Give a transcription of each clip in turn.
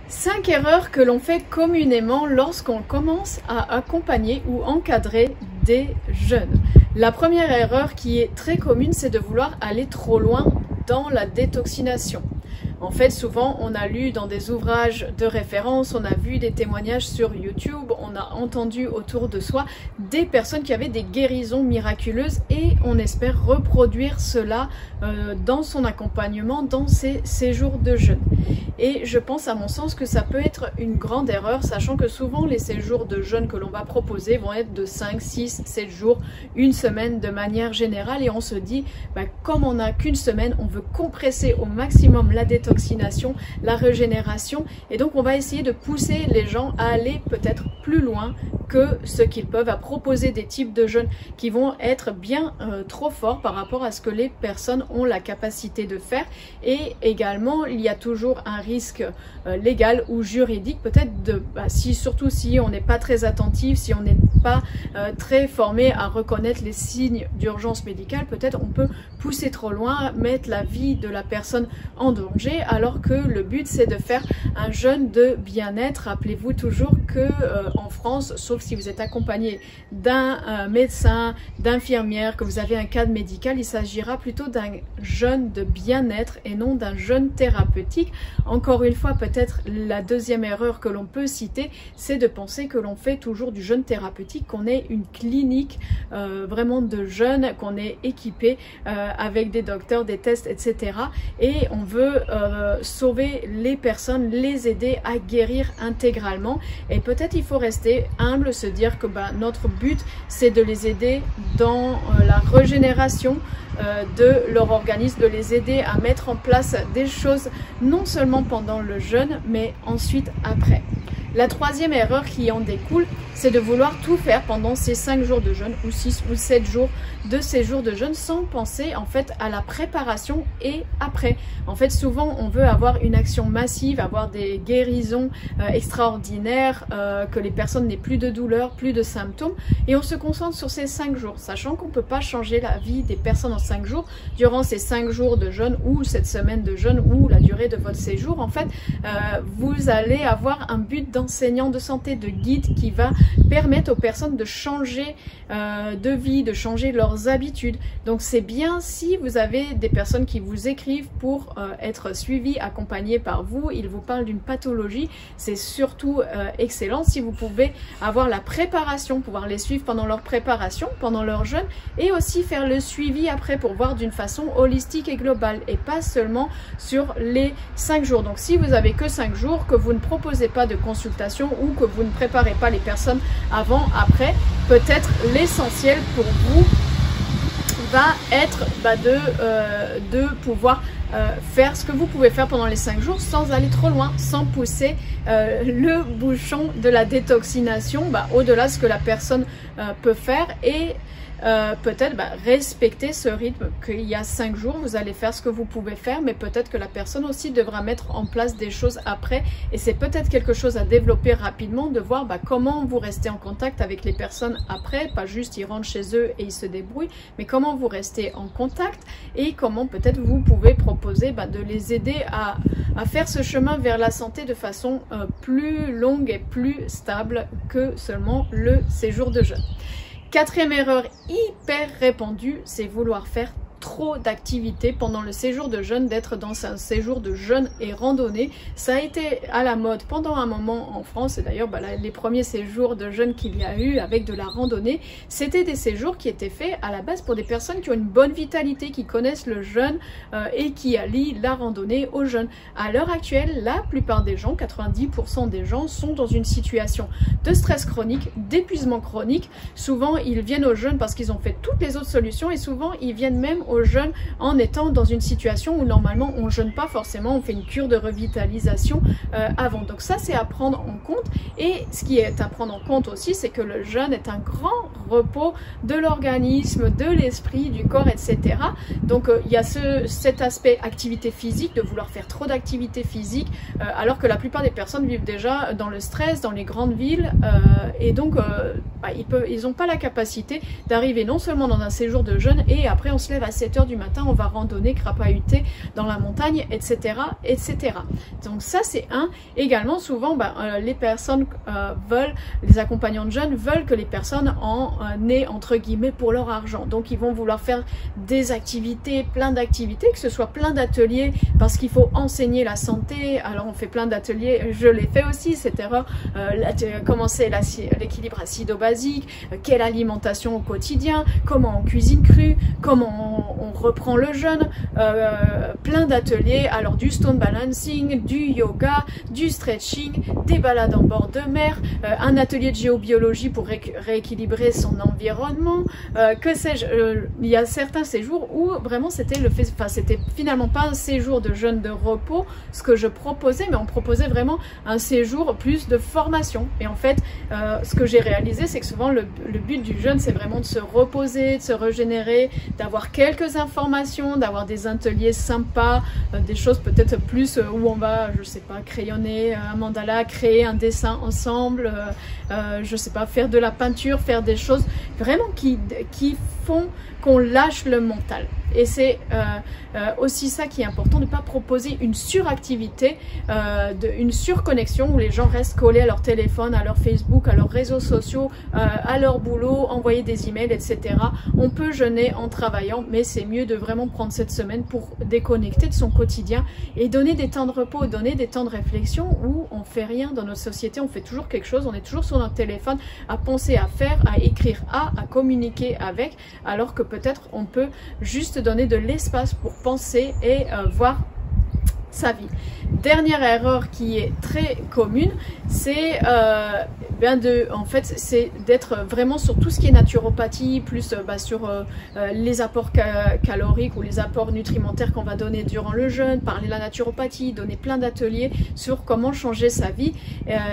5 erreurs que l'on fait communément lorsqu'on commence à accompagner ou encadrer des jeunes. La première erreur qui est très commune, c'est de vouloir aller trop loin dans la détoxination. En fait, souvent, on a lu dans des ouvrages de référence, on a vu des témoignages sur YouTube, on a entendu autour de soi des personnes qui avaient des guérisons miraculeuses et on espère reproduire cela dans son accompagnement, dans ses séjours de jeûne. Et je pense à mon sens que ça peut être une grande erreur, sachant que souvent les séjours de jeûne que l'on va proposer vont être de 5, 6, 7 jours, une semaine de manière générale et on se dit, comme on n'a qu'une semaine, on veut compresser au maximum la détoxination, la régénération et donc on va essayer de pousser les gens à aller peut-être plus loin que ce qu'ils peuvent, à proposer des types de jeûnes qui vont être bien trop forts par rapport à ce que les personnes ont la capacité de faire. Et également, il y a toujours un risque légal ou juridique, peut-être surtout si on n'est pas très attentif, si on n'est pas très formé à reconnaître les signes d'urgence médicale, peut-être on peut pousser trop loin, mettre la vie de la personne en danger, alors que le but c'est de faire un jeûne de bien-être. Rappelez-vous toujours que en France, sauf si vous êtes accompagné d'un médecin, d'infirmière, que vous avez un cadre médical, il s'agira plutôt d'un jeûne de bien-être et non d'un jeûne thérapeutique. Encore une fois, peut-être la deuxième erreur que l'on peut citer, c'est de penser que l'on fait toujours du jeûne thérapeutique, qu'on est une clinique vraiment de jeûne, qu'on est équipé avec des docteurs, des tests, etc. Et on veut sauver les personnes, les aider à guérir intégralement. Et peut-être il faut rester humble, se dire que notre but c'est de les aider dans la régénération de leur organisme, de les aider à mettre en place des choses non seulement pendant le jeûne mais ensuite après. La troisième erreur qui en découle, c'est de vouloir tout faire pendant ces 5 jours de jeûne ou 6 ou 7 jours de ces jours de jeûne sans penser en fait à la préparation et après. En fait, souvent on veut avoir une action massive, avoir des guérisons extraordinaires, que les personnes n'aient plus de douleurs, plus de symptômes et on se concentre sur ces 5 jours, sachant qu'on ne peut pas changer la vie des personnes en 5 jours. Durant ces 5 jours de jeûne ou cette semaine de jeûne ou la durée de votre séjour, en fait, vous allez avoir un but d'enseignant de santé, de guide qui va permettre aux personnes de changer de vie, de changer leurs habitudes. Donc c'est bien si vous avez des personnes qui vous écrivent pour être suivies, accompagnées par vous, ils vous parlent d'une pathologie, c'est surtout excellent si vous pouvez avoir la préparation, pouvoir les suivre pendant leur préparation, pendant leur jeûne et aussi faire le suivi après pour voir d'une façon holistique et globale et pas seulement sur les 5 jours. Donc si vous avez que 5 jours, que vous ne proposez pas de consultation ou que vous ne préparez pas les personnes avant, après, peut-être l'essentiel pour vous va être de pouvoir faire ce que vous pouvez faire pendant les 5 jours sans aller trop loin, sans pousser le bouchon de la détoxination au-delà de ce que la personne peut faire et peut-être respecter ce rythme qu'il y a 5 jours, vous allez faire ce que vous pouvez faire, mais peut-être que la personne aussi devra mettre en place des choses après et c'est peut-être quelque chose à développer rapidement, de voir comment vous restez en contact avec les personnes après, pas juste ils rentrent chez eux et ils se débrouillent, mais comment vous restez en contact et comment peut-être vous pouvez proposer de les aider à faire ce chemin vers la santé de façon plus longue et plus stable que seulement le séjour de jeûne. Quatrième erreur hyper répandue, c'est vouloir faire trop d'activités pendant le séjour de jeûne, d'être dans un séjour de jeûne et randonnée. Ça a été à la mode pendant un moment en France et d'ailleurs les premiers séjours de jeûne qu'il y a eu avec de la randonnée, c'était des séjours qui étaient faits à la base pour des personnes qui ont une bonne vitalité, qui connaissent le jeûne et qui allient la randonnée au jeûne. À l'heure actuelle, la plupart des gens, 90% des gens sont dans une situation de stress chronique, d'épuisement chronique. Souvent, ils viennent au jeûne parce qu'ils ont fait toutes les autres solutions et souvent, ils viennent même au jeûne en étant dans une situation où normalement on jeûne pas forcément, on fait une cure de revitalisation avant. Donc ça c'est à prendre en compte et ce qui est à prendre en compte aussi c'est que le jeûne est un grand repos de l'organisme, de l'esprit, du corps, etc. Donc il y a cet aspect activité physique, de vouloir faire trop d'activité physique alors que la plupart des personnes vivent déjà dans le stress, dans les grandes villes et donc ils n'ont pas la capacité d'arriver non seulement dans un séjour de jeûne et après on se lève à 7 h du matin, on va randonner, crapahuter dans la montagne, etc. etc. Donc ça c'est un. Également souvent les personnes veulent, les accompagnants de jeunes veulent que les personnes en aient entre guillemets pour leur argent. Donc ils vont vouloir faire des activités, plein d'activités, que ce soit plein d'ateliers parce qu'il faut enseigner la santé. Alors on fait plein d'ateliers, je l'ai fait aussi cette erreur, commencer l'équilibre acido-basique, quelle alimentation au quotidien, comment on cuisine cru, comment on reprend le jeûne, plein d'ateliers, alors du stone balancing, du yoga, du stretching, des balades en bord de mer, un atelier de géobiologie pour rééquilibrer son environnement, que sais-je, il y a certains séjours où vraiment c'était c'était finalement pas un séjour de jeûne de repos, ce que je proposais, mais on proposait vraiment un séjour plus de formation. Et en fait, ce que j'ai réalisé, c'est que souvent le but du jeûne, c'est vraiment de se reposer, de se régénérer, d'avoir quelques informations, d'avoir des ateliers sympas, des choses peut-être plus où on va, je sais pas, crayonner un mandala, créer un dessin ensemble, je sais pas, faire de la peinture, faire des choses vraiment qui font qu'on lâche le mental. Et c'est aussi ça qui est important, de ne pas proposer une suractivité, une surconnexion où les gens restent collés à leur téléphone, à leur Facebook, à leurs réseaux sociaux, à leur boulot, envoyer des emails, etc. On peut jeûner en travaillant, mais c'est mieux de vraiment prendre cette semaine pour déconnecter de son quotidien et donner des temps de repos, donner des temps de réflexion où on fait rien dans notre société, on fait toujours quelque chose, on est toujours sur notre téléphone à penser, à faire, à écrire, à communiquer avec, alors que peut-être on peut juste donner de l'espace pour penser et voir sa vie. Dernière erreur qui est très commune, c'est c'est d'être vraiment sur tout ce qui est naturopathie, plus sur les apports caloriques ou les apports nutrimentaires qu'on va donner durant le jeûne, parler de la naturopathie, donner plein d'ateliers sur comment changer sa vie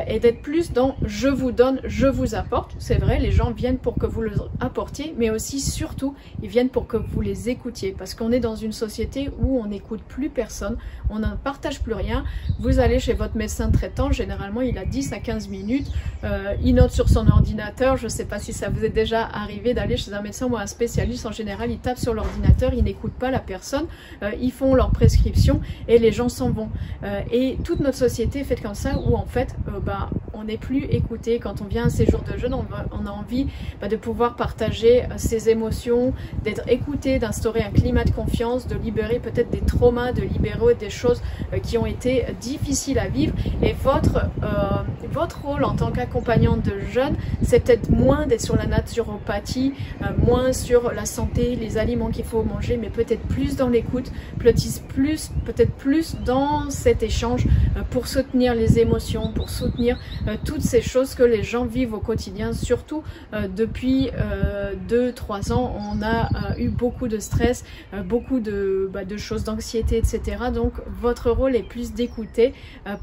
et d'être plus dans je vous donne, je vous apporte. C'est vrai, les gens viennent pour que vous leur apportiez, mais aussi surtout ils viennent pour que vous les écoutiez, parce qu'on est dans une société où on n'écoute plus personne, on ne partage plus rien. Vous allez chez votre médecin traitant, généralement il a 10 à 15 minutes, il note sur son ordinateur. Je ne sais pas si ça vous est déjà arrivé d'aller chez un médecin ou un spécialiste. En général, ils tapent sur l'ordinateur, ils n'écoutent pas la personne, ils font leur prescription et les gens s'en vont. Et toute notre société est faite comme ça, où en fait on n'est plus écouté. Quand on vient à un séjour de jeûne, on a envie de pouvoir partager ses émotions, d'être écouté, d'instaurer un climat de confiance, de libérer peut-être des traumas, de libérer des choses qui ont été difficiles à vivre. Et votre rôle en tant qu'accompagnante de jeunes, c'est peut-être moins d'être sur la naturopathie, moins sur la santé, les aliments qu'il faut manger, mais peut-être plus dans l'écoute, peut-être plus dans cet échange pour soutenir les émotions, pour soutenir toutes ces choses que les gens vivent au quotidien. Surtout depuis 2-3 ans, on a eu beaucoup de stress, beaucoup de choses d'anxiété, etc. Donc votre rôle est plus d'écouter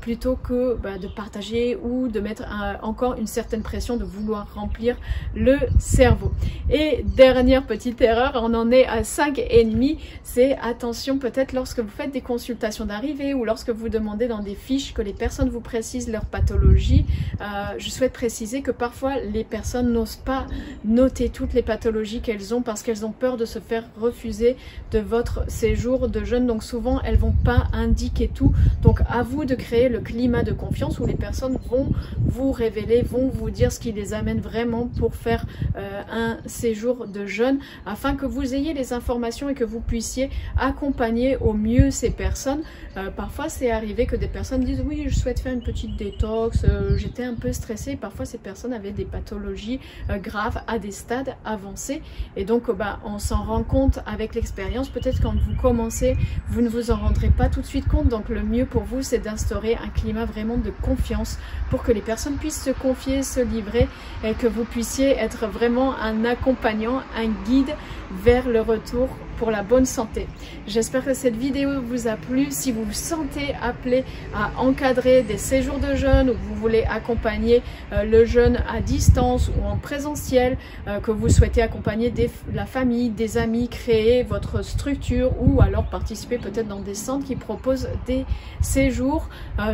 plutôt que de partager ou de mettre encore une certaine pression de vouloir remplir le cerveau. Et dernière petite erreur, on en est à 5,5, c'est attention peut-être lorsque vous faites des consultations d'arrivée ou lorsque vous demandez dans des fiches que les personnes vous précisent leur pathologie. Je souhaite préciser que parfois les personnes n'osent pas noter toutes les pathologies qu'elles ont parce qu'elles ont peur de se faire refuser de votre séjour de jeûne. Donc souvent elles vont pas indiquer tout. Donc à vous de créer le climat de confiance où les personnes vont vous révéler, vont vous dire ce qui les amène vraiment pour faire un séjour de jeûne, afin que vous ayez les informations et que vous puissiez accompagner au mieux ces personnes. Parfois c'est arrivé que des personnes disent oui, je souhaite faire une petite détox, j'étais un peu stressée. Parfois ces personnes avaient des pathologies graves à des stades avancés, et donc on s'en rend compte avec l'expérience. Peut-être quand vous commencez, vous ne vous en rendrez pas tout de suite compte. Donc le mieux pour vous, c'est d'instaurer un climat vraiment de confiance pour que les personnes puissent se confier, se livrer, et que vous puissiez être vraiment un accompagnant, un guide vers le retour pour la bonne santé. J'espère que cette vidéo vous a plu. Si vous vous sentez appelé à encadrer des séjours de jeûne, ou que vous voulez accompagner le jeûne à distance ou en présentiel, que vous souhaitez accompagner la famille, des amis, créer votre structure, ou alors participer peut-être dans des centres qui proposent des séjours,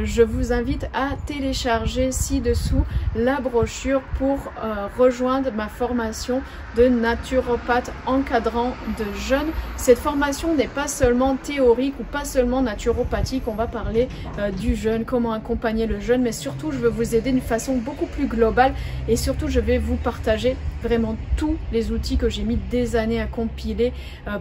je vous invite à télécharger ci-dessous la brochure pour rejoindre ma formation de naturopathe encadrant de jeunes. Cette formation n'est pas seulement théorique ou pas seulement naturopathique. On va parler du jeûne, comment accompagner le jeûne, mais surtout je veux vous aider d'une façon beaucoup plus globale et surtout je vais vous partager vraiment tous les outils que j'ai mis des années à compiler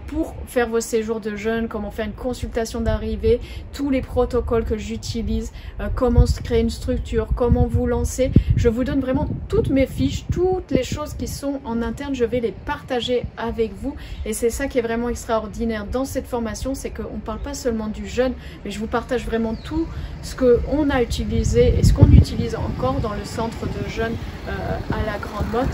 pour faire vos séjours de jeûne, comment faire une consultation d'arrivée, tous les protocoles que j'utilise, comment se créer une structure, comment vous lancer. Je vous donne vraiment toutes mes fiches, toutes les choses qui sont en interne, je vais les partager avec vous et c'est ça qui est vraiment extraordinaire dans cette formation, c'est qu'on ne parle pas seulement du jeûne, mais je vous partage vraiment tout ce qu'on a utilisé et ce qu'on utilise encore dans le centre de jeûne à la Grande Motte.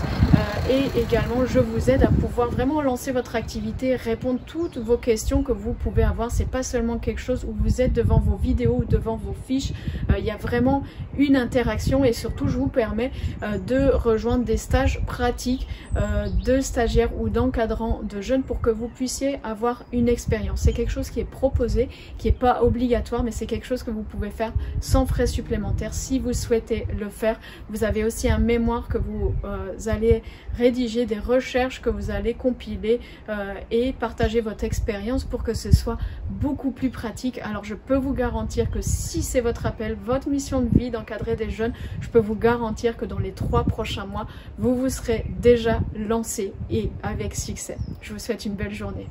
Et également je vous aide à pouvoir vraiment lancer votre activité, répondre toutes vos questions que vous pouvez avoir. C'est pas seulement quelque chose où vous êtes devant vos vidéos ou devant vos fiches, il y a vraiment une interaction et surtout je vous permets de rejoindre des stages pratiques de stagiaires ou d'encadrants de jeunes pour que vous puissiez avoir une expérience. C'est quelque chose qui est proposé, qui n'est pas obligatoire, mais c'est quelque chose que vous pouvez faire sans frais supplémentaires si vous souhaitez le faire. Vous avez aussi un mémoire que vous allez rédiger, des recherches que vous allez compiler et partager votre expérience pour que ce soit beaucoup plus pratique. Alors je peux vous garantir que si c'est votre appel, votre mission de vie d'encadrer des jeunes, je peux vous garantir que dans les 3 prochains mois, vous vous serez déjà lancé et avec succès. Je vous souhaite une belle journée.